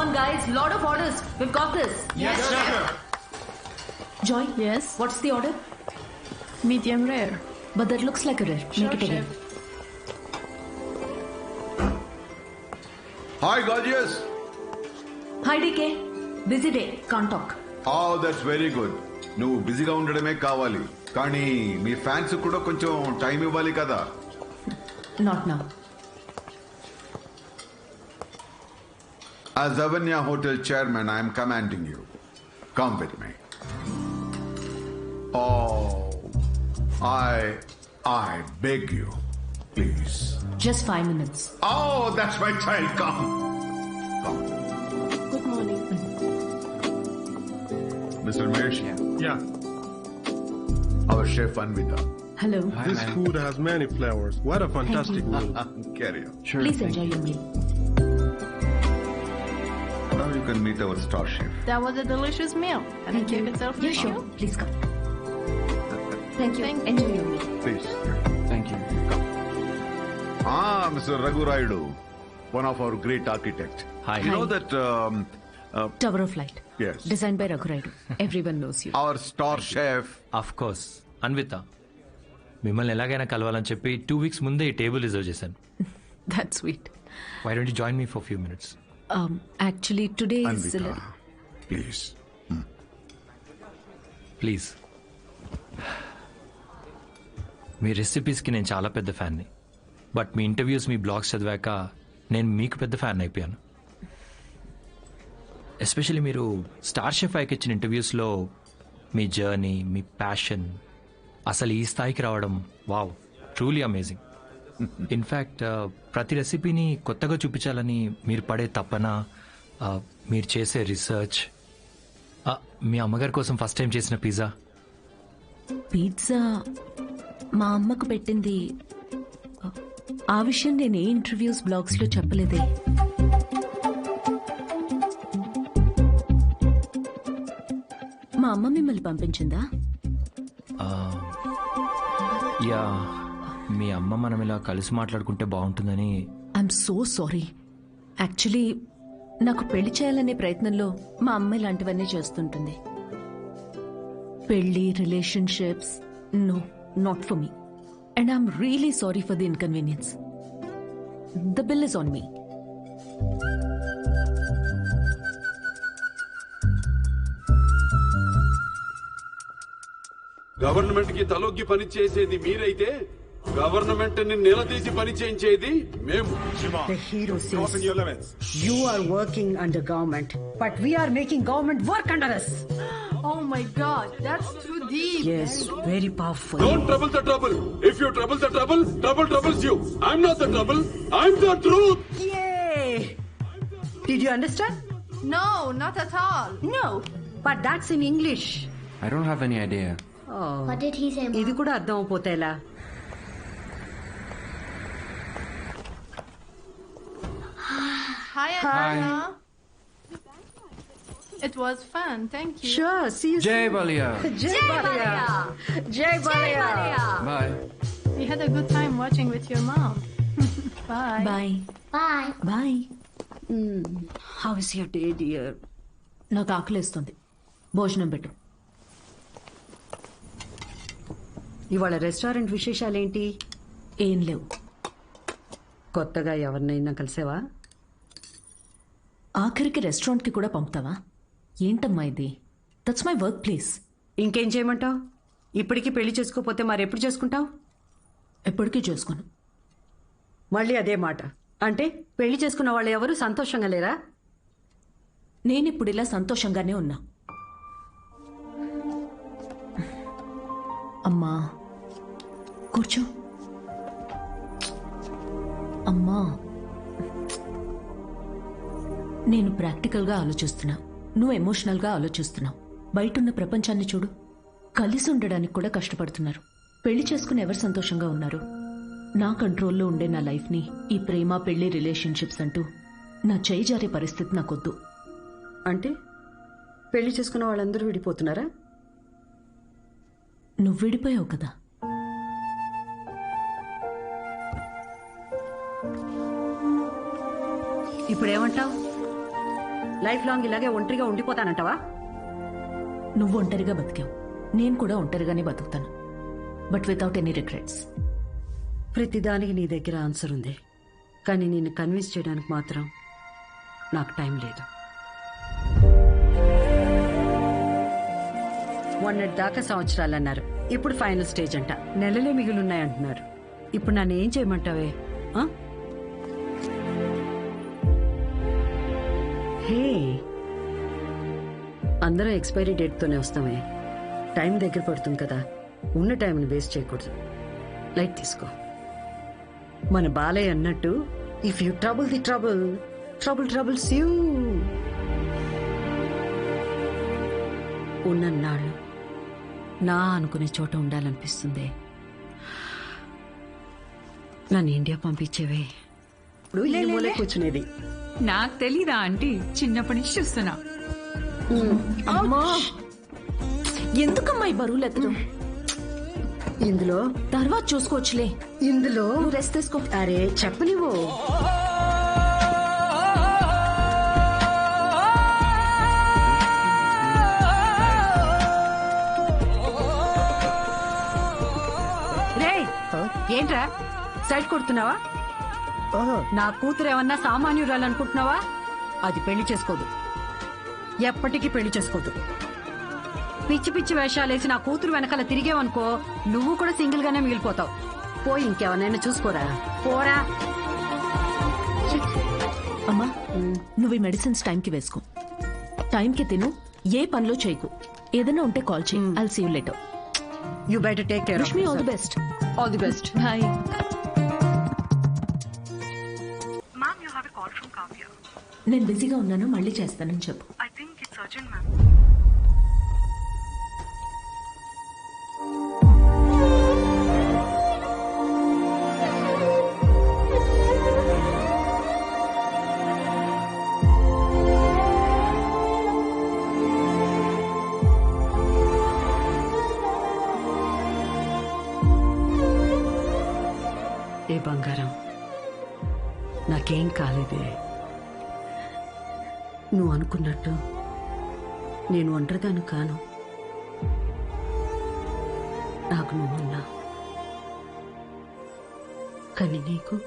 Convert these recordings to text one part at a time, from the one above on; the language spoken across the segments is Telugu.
on, guys. Lot of orders. We've got this. Yes, chef. Joy? Yes? What's the order? Medium rare. But that looks like a rare. Sure, Make it again. chef. Hi, gorgeous. Hi, DK. Busy day. Can't talk. Oh, that's very good. నువ్వు బిజీగా ఉండడమే కావాలి, కానీ మీ ఫ్యాన్స్ కూడా కొంచెం టైం ఇవ్వాలి కదా. Not now. As Avanya Hotel chairman, I am commanding you. Come with me. Oh, I beg you, please. Just 5 minutes. Oh, that's my child. Come. Good morning. Mr. Mesh, Yeah. our chef Anvita. Hello. This food has many flavors. What a fantastic meal. Carry on. Please enjoy your meal. Now you can meet our star chef. That was a delicious meal. Can I take a selfie? Yeah, sure. Please come. Thank you. Thank you. Enjoy your meal. Please. Thank you. Mr. Raghu Raidu, one of our great architects. Hi. You know that Tower of Light. yes, Designed by Raghu Raidu. Everyone knows you. our star chef. Of course Anvitha, మిమ్మల్ని ఎలాగైనా కలవాలని చెప్పి 2 weeks ముందే ఈ టేబుల్ రిజర్వ్ చేశాను. That's sweet. Why don't you join me for few minutes? Actually, today is... Anvita, please. Please. మీ రెసిపీస్కి నేను చాలా పెద్ద ఫ్యాన్ని, బట్ మీ ఇంటర్వ్యూస్, మీ బ్లాగ్స్ చదివాక నేను మీకు పెద్ద ఫ్యాన్ అయిపోయాను. ఎస్పెషల్లీ మీరు స్టార్ షెఫ్ ఐకి ఇచ్చిన ఇంటర్వ్యూస్లో మీ జర్నీ, మీ ప్యాషన్, అసలు ఈ స్థాయికి రావడం, వావ్, ట్రూలీ అమేజింగ్. ఇన్ఫ్యాక్ట్ ప్రతి రెసిపీని కొత్తగా చూపించాలని మీరు పడే తపన, మీరు చేసే రీసెర్చ్, మీ అమ్మగారి కోసం ఫస్ట్ టైం చేసిన పిజ్జా. పిజ్జా మా అమ్మకు పెట్టింది. ఆ విషయం నేను ఏ ఇంటర్వ్యూస్ బ్లాగ్స్ లో చెప్పలేదే. మా అమ్మ మిమ్మల్ని పంపించిందా? యా, మీ అమ్మ మనం ఇలా కలిసి మాట్లాడుకుంటే బాగుంటుందని. I'm so sorry. యాక్చువల్లీ నాకు పెళ్లి చేయాలనే ప్రయత్నంలో మా అమ్మ ఇలాంటివన్నీ చేస్తుంటుంది. పెళ్లి, relationships, no, not for me. And I'm really sorry for the inconvenience. The bill is on me. Government కి తలొగ్గి పని చేసేది మీరైతే గవర్నమెంట్ ని నిలదీసి పని చేయించేది మేము. The hero says you are working under government, but we are making government work under us. Oh my God, that's too deep. Yes, very powerful. Don't trouble the trouble. If you trouble the trouble, trouble troubles you. I'm not the trouble. I'm the truth. Yay! Did you understand? No, not at all. No, but that's in English. I don't have any idea. Oh, What did he say, Mom? ఇది కూడా అర్థం అయిపోతే ఎలా? Hi, Anna. It was fun. Thank you. Sure, see you Jay soon. Balia. Jay Balia. Jay Balia. Bye. We had a good time watching with your mom. Bye. Bye Bye. Bye. How is your day, dear? నాకు ఆకలేస్తుంది. భోజనం పెట్టు. ఇవాళ రెస్టారెంట్ విశేషాలేంటి? ఏం లేవు. కొత్తగా ఎవరినైనా కలిసావా? ఆఖరికి రెస్టారెంట్కి కూడా పంపుతావా? ఏంటమ్మా ఇది? That's my work place. ఇంకేం చేయమంటావు? ఇప్పటికీ పెళ్లి చేసుకోపోతే మరెప్పుడు చేసుకుంటావు? ఎప్పటికీ చేసుకోను. మళ్ళీ అదే మాట. అంటే పెళ్లి చేసుకున్న వాళ్ళు ఎవరు సంతోషంగా లేరా? నేనిప్పుడు ఇలా సంతోషంగానే ఉన్నా. అమ్మా కూర్చో. అమ్మా, నేను ప్రాక్టికల్గా ఆలోచిస్తున్నా, నువ్వు ఎమోషనల్గా ఆలోచిస్తున్నావు. బయటున్న ప్రపంచాన్ని చూడు. కలిసి ఉండడానికి కూడా కష్టపడుతున్నారు. పెళ్లి చేసుకుని ఎవరు సంతోషంగా ఉన్నారు? నా కంట్రోల్లో ఉండే నా లైఫ్ని ఈ ప్రేమ, పెళ్లి, రిలేషన్షిప్స్ అంటూ నా చేయి జారే పరిస్థితి నాకొద్దు. అంటే పెళ్లి చేసుకున్న వాళ్ళందరూ విడిపోతున్నారా? నువ్వు విడిపోయావు కదా. ఇప్పుడేమంటావు? లైఫ్ లాంగ్ ఇలాగే ఒంటరిగా ఉండిపోతానంటావా? నువ్వు ఒంటరిగా బతికావు, నేను కూడా ఒంటరిగానే బతుకుతాను, బట్ వితౌట్ ఎనీ రిగ్రెట్స్. ప్రతిదానికి నీ దగ్గర ఆన్సర్ ఉంది, కానీ నిన్ను కన్విన్స్ చేయడానికి మాత్రం నాకు టైం లేదు. మొన్నటి దాకా సంవత్సరాలు అన్నారు, ఇప్పుడు ఫైనల్ స్టేజ్ అంట. నెలలే మిగులున్నాయంటున్నారు. ఇప్పుడు నన్ను ఏం చేయమంటావే? ఆ? హే, అందరూ ఎక్స్పైరీ డేట్తోనే వస్తామే. టైం దగ్గర పడుతుంది కదా, ఉన్న టైంని వేస్ట్ చేయకూడదు. లైట్ తీసుకో. మన బాలయ్య అన్నట్టు, if you trouble the trouble, trouble troubles you. ఉన్నన్నాళ్ళు నా అనుకునే చోట ఉండాలనిపిస్తుంది. నన్ను ఇండియా పంపించేవే. ఇప్పుడు ఈ మూలే కూర్చునేది. నాకు తెలీదా ఆంటీ, చిన్నప్పటి నుంచి చూస్తున్నా. అమ్మా, ఎందుకమ్మా ఈ బరువులు ఎత్తడం? ఇందులో తర్వాత చూసుకోవచ్చులే. ఇందులో నువ్వు రెస్ట్ తీసుకో. అరే చెప్పనివ్వు. రేయ్, ఏంట్రా సైడ్ కొడుతున్నావా? నా కూతురు ఏమన్నా సామాన్యురాలు అనుకుంటున్నావా? అది పెళ్లి చేసుకోదు, ఎప్పటికీ పెళ్లి చేసుకోదు. పిచ్చి పిచ్చి వేషాలేసి నా కూతురు వెనకాల తిరిగేవనుకో, నువ్వు కూడా సింగిల్ గానే మిగిలిపోతావు. పోయి ఇంకెవరినైనా చూసుకోరా, పోరా. అమ్మా, నువ్వు ఈ మెడిసిన్స్ టైంకి వేసుకో, టైంకి తిను, ఏ పనిలో చేయకు. ఏదైనా ఉంటే కాల్ చేయి. I'll see you later. You better take care. Wish me all the best. All the best. Bye. నేను బిజీగా ఉన్నాను, మళ్ళీ చేస్తానని చెప్పు. ఏ బంగారం, నాకేం కాలేదే. నువ్వు అనుకున్నట్టు నేను ఒంటరిదాన్ని కాను. నాకు నువ్వున్నా, కానీ నీకు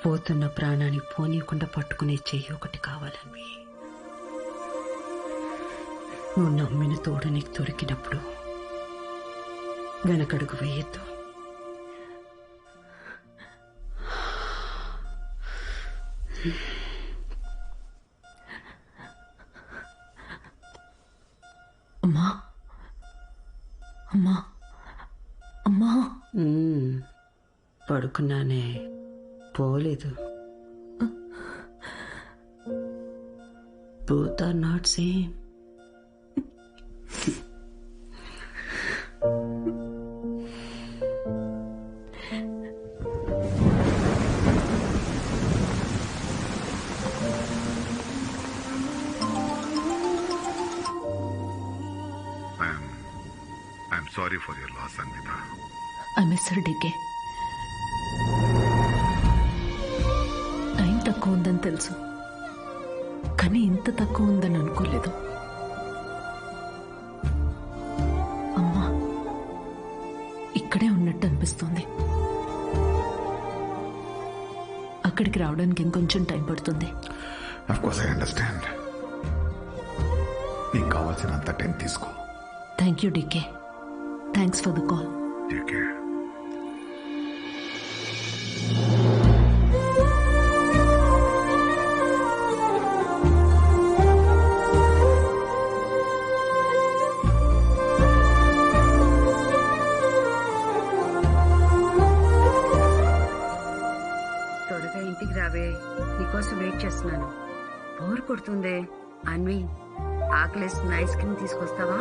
పోతున్న ప్రాణాన్ని పోనీయకుండా పట్టుకునే చెయ్యి ఒకటి కావాలని. నువ్వు నమ్మిన తోడు నీకు దొరికినప్పుడు వెనకడుగు వేయద్దు. అమ్మా, అమ్మా, అమ్మా. పడుకున్నానే, పోలేదు. Both are not same. I'm sorry for your loss, Anvita. I miss her, DK. Time తక్కువ ఉందని తెలుసు, కానీ ఇంత తక్కువ ఉందని అనుకోలేదు. అమ్మా ఇక్కడే ఉన్నట్టు అనిపిస్తుంది. అక్కడికి రావడానికి ఇంకొంచెం టైం పడుతుంది. Of course, I understand. నీకు కావాల్సినంత టైం తీసుకో. Thank you DK. Thanks for the call. Take care. త్వరగా ఇంటికి రావే, నీకోసం వెయిట్ చేస్తున్నాను. బోర్ కొడుతుందే. అన్వి, ఆకలేస్తుంది, ఐస్ క్రీమ్ తీసుకొస్తావా?